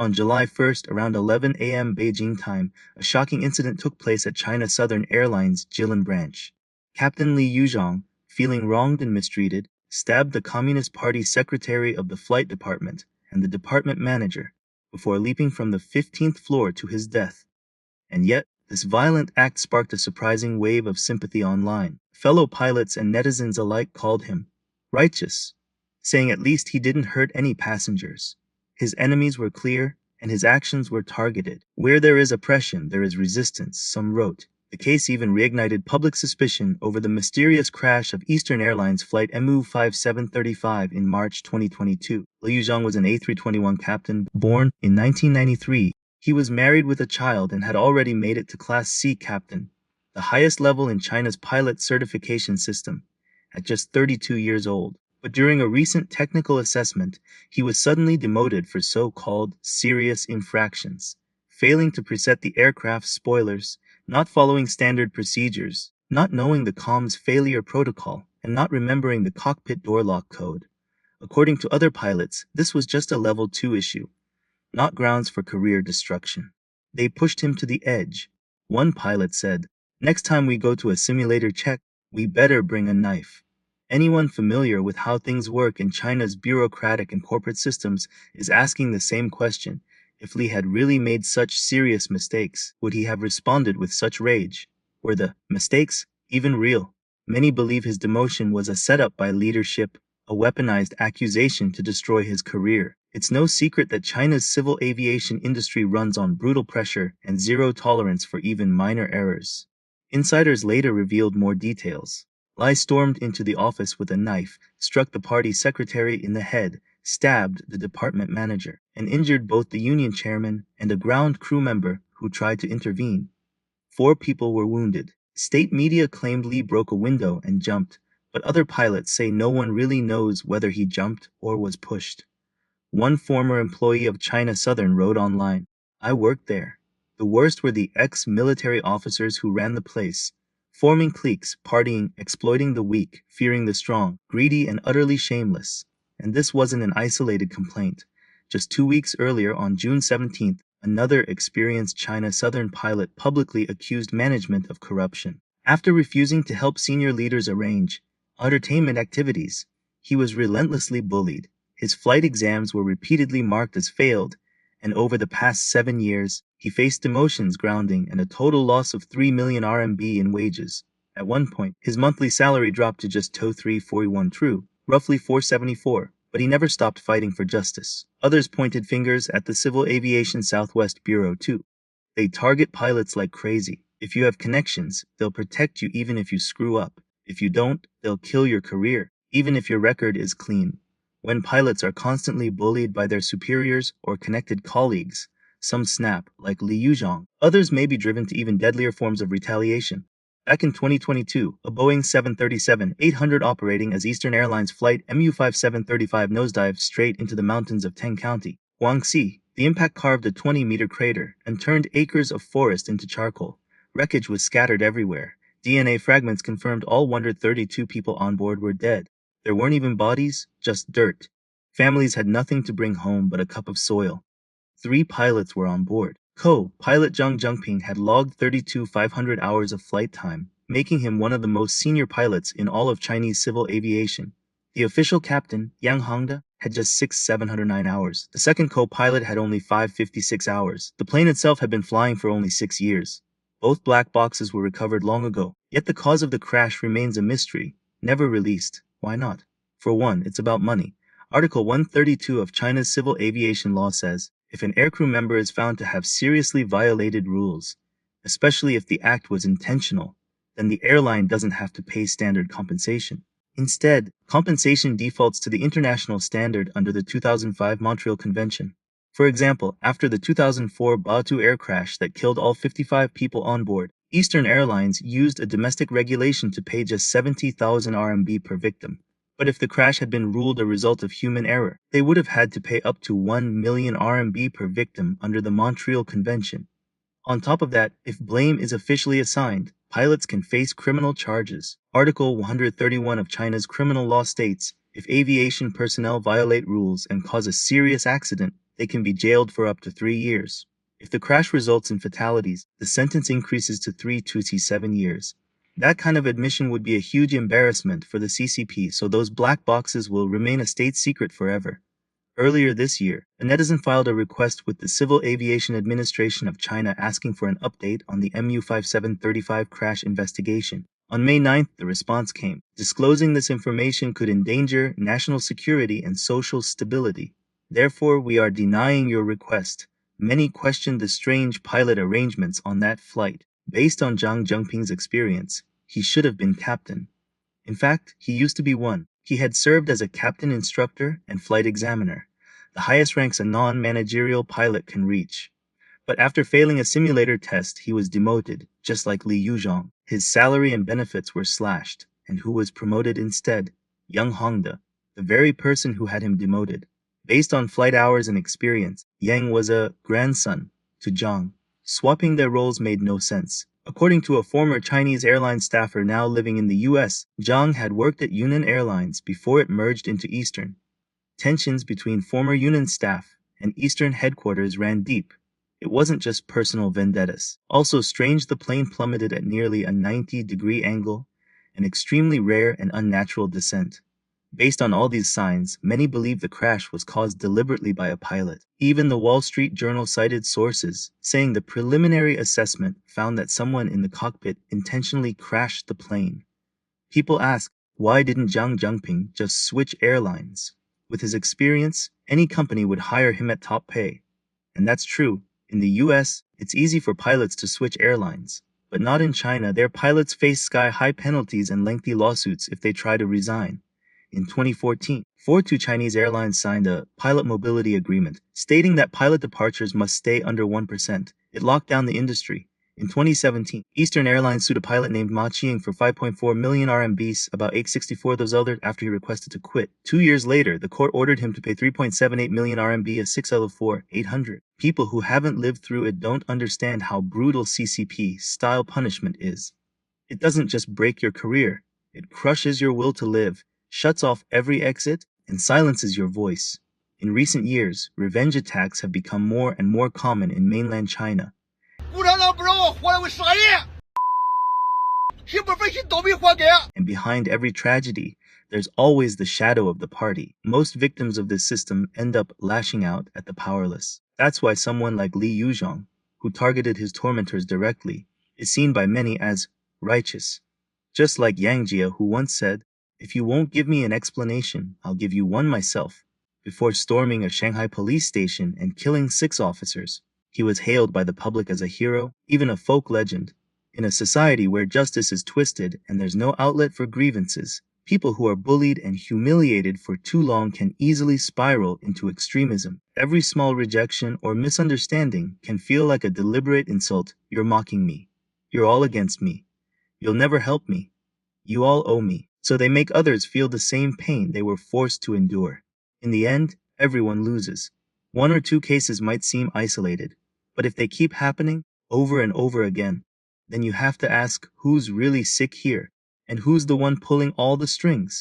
On July 1st, around 11 a.m. Beijing time, a shocking incident took place at China Southern Airlines Jilin branch. Captain Li Yuzhong, feeling wronged and mistreated, stabbed the Communist Party secretary of the flight department and the department manager before leaping from the 15th floor to his death. And yet, this violent act sparked a surprising wave of sympathy online. Fellow pilots and netizens alike called him righteous, saying at least he didn't hurt any passengers. His enemies were clear, and his actions were targeted. Where there is oppression, there is resistance, some wrote. The case even reignited public suspicion over the mysterious crash of Eastern Airlines flight MU5735 in March 2022. Liu Yuzhong was an A321 captain born in 1993. He was married with a child and had already made it to Class C captain, the highest level in China's pilot certification system, at just 32 years old. But during a recent technical assessment, he was suddenly demoted for so-called serious infractions, failing to preset the aircraft's spoilers, not following standard procedures, not knowing the comms failure protocol, and not remembering the cockpit door lock code. According to other pilots, this was just a level 2 issue, not grounds for career destruction. They pushed him to the edge. One pilot said, "Next time we go to a simulator check, we better bring a knife." Anyone familiar with how things work in China's bureaucratic and corporate systems is asking the same question. If Li had really made such serious mistakes, would he have responded with such rage? Were the mistakes even real? Many believe his demotion was a setup by leadership, a weaponized accusation to destroy his career. It's no secret that China's civil aviation industry runs on brutal pressure and zero tolerance for even minor errors. Insiders later revealed more details. Li stormed into the office with a knife, struck the party secretary in the head, stabbed the department manager, and injured both the union chairman and a ground crew member who tried to intervene. 4 people were wounded. State media claimed Li broke a window and jumped, but other pilots say no one really knows whether he jumped or was pushed. One former employee of China Southern wrote online, "I worked there. The worst were the ex-military officers who ran the place, forming cliques, partying, exploiting the weak, fearing the strong, greedy and utterly shameless." And this wasn't an isolated complaint. Just 2 weeks earlier, on June 17th, another experienced China Southern pilot publicly accused management of corruption. After refusing to help senior leaders arrange entertainment activities, he was relentlessly bullied. His flight exams were repeatedly marked as failed, and over the past 7 years, he faced demotions, grounding, and a total loss of 3 million RMB in wages. At one point, his monthly salary dropped to just 341 true, roughly 474, but he never stopped fighting for justice. Others pointed fingers at the Civil Aviation Southwest Bureau too. They target pilots like crazy. If you have connections, they'll protect you even if you screw up. If you don't, they'll kill your career, even if your record is clean. When pilots are constantly bullied by their superiors or connected colleagues, some snap, like Li Yuzhong. Others may be driven to even deadlier forms of retaliation. Back in 2022, a Boeing 737-800 operating as Eastern Airlines flight MU5735 nosedived straight into the mountains of Teng County, Guangxi. The impact carved a 20-meter crater and turned acres of forest into charcoal. Wreckage was scattered everywhere. DNA fragments confirmed all 132 people on board were dead. There weren't even bodies, just dirt. Families had nothing to bring home but a cup of soil. 3 pilots were on board. Co-pilot Zhang Zhengping had logged 500 hours of flight time, making him one of the most senior pilots in all of Chinese civil aviation. The official captain, Yang Hongda, had just 709 hours. The second co-pilot had only 556 hours. The plane itself had been flying for only 6 years. Both black boxes were recovered long ago, yet the cause of the crash remains a mystery, never released. Why not? For one, it's about money. Article 132 of China's civil aviation law says, if an aircrew member is found to have seriously violated rules, especially if the act was intentional, then the airline doesn't have to pay standard compensation. Instead, compensation defaults to the international standard under the 2005 Montreal Convention. For example, after the 2004 Baotou air crash that killed all 55 people on board, Eastern Airlines used a domestic regulation to pay just 70,000 RMB per victim. But if the crash had been ruled a result of human error, they would have had to pay up to 1 million RMB per victim under the Montreal Convention. On top of that, if blame is officially assigned, pilots can face criminal charges. Article 131 of China's criminal law states, if aviation personnel violate rules and cause a serious accident, they can be jailed for up to 3 years. If the crash results in fatalities, the sentence increases to 3 to 7 years. That kind of admission would be a huge embarrassment for the CCP, so those black boxes will remain a state secret forever. Earlier this year, a netizen filed a request with the Civil Aviation Administration of China asking for an update on the MU-5735 crash investigation. On May 9th, the response came. Disclosing this information could endanger national security and social stability. Therefore, we are denying your request. Many questioned the strange pilot arrangements on that flight. Based on Zhang Zhengping's experience, he should have been captain. In fact, he used to be one. He had served as a captain instructor and flight examiner, the highest ranks a non-managerial pilot can reach. But after failing a simulator test, he was demoted, just like Li Yuzhong. His salary and benefits were slashed, and who was promoted instead? Yang Hongde, the very person who had him demoted. Based on flight hours and experience, Yang was a grandson to Zhang. Swapping their roles made no sense. According to a former Chinese airline staffer now living in the US, Zhang had worked at Yunnan Airlines before it merged into Eastern. Tensions between former Yunnan staff and Eastern headquarters ran deep. It wasn't just personal vendettas. Also strange, the plane plummeted at nearly a 90-degree angle, an extremely rare and unnatural descent. Based on all these signs, many believe the crash was caused deliberately by a pilot. Even the Wall Street Journal cited sources saying the preliminary assessment found that someone in the cockpit intentionally crashed the plane. People ask, why didn't Zhang Zhengping just switch airlines? With his experience, any company would hire him at top pay. And that's true. In the US, it's easy for pilots to switch airlines. But not in China. Their pilots face sky-high penalties and lengthy lawsuits if they try to resign. In 2014, 42 Chinese airlines signed a pilot mobility agreement, stating that pilot departures must stay under 1%. It locked down the industry. In 2017, Eastern Airlines sued a pilot named Ma Qiang for 5.4 million RMBs, about 864 those other, after he requested to quit. 2 years later, the court ordered him to pay 3.78 million RMB, a 6L4, 800. People who haven't lived through it don't understand how brutal CCP-style punishment is. It doesn't just break your career. It crushes your will to live, shuts off every exit, and silences your voice. In recent years, revenge attacks have become more and more common in mainland China. And behind every tragedy, there's always the shadow of the party. Most victims of this system end up lashing out at the powerless. That's why someone like Li Yuzhong, who targeted his tormentors directly, is seen by many as righteous. Just like Yang Jie, who once said, "If you won't give me an explanation, I'll give you one myself," before storming a Shanghai police station and killing 6 officers. He was hailed by the public as a hero, even a folk legend. In a society where justice is twisted and there's no outlet for grievances, people who are bullied and humiliated for too long can easily spiral into extremism. Every small rejection or misunderstanding can feel like a deliberate insult. You're mocking me. You're all against me. You'll never help me. You all owe me. So they make others feel the same pain they were forced to endure. In the end, everyone loses. 1 or 2 cases might seem isolated, but if they keep happening over and over again, then you have to ask who's really sick here and who's the one pulling all the strings.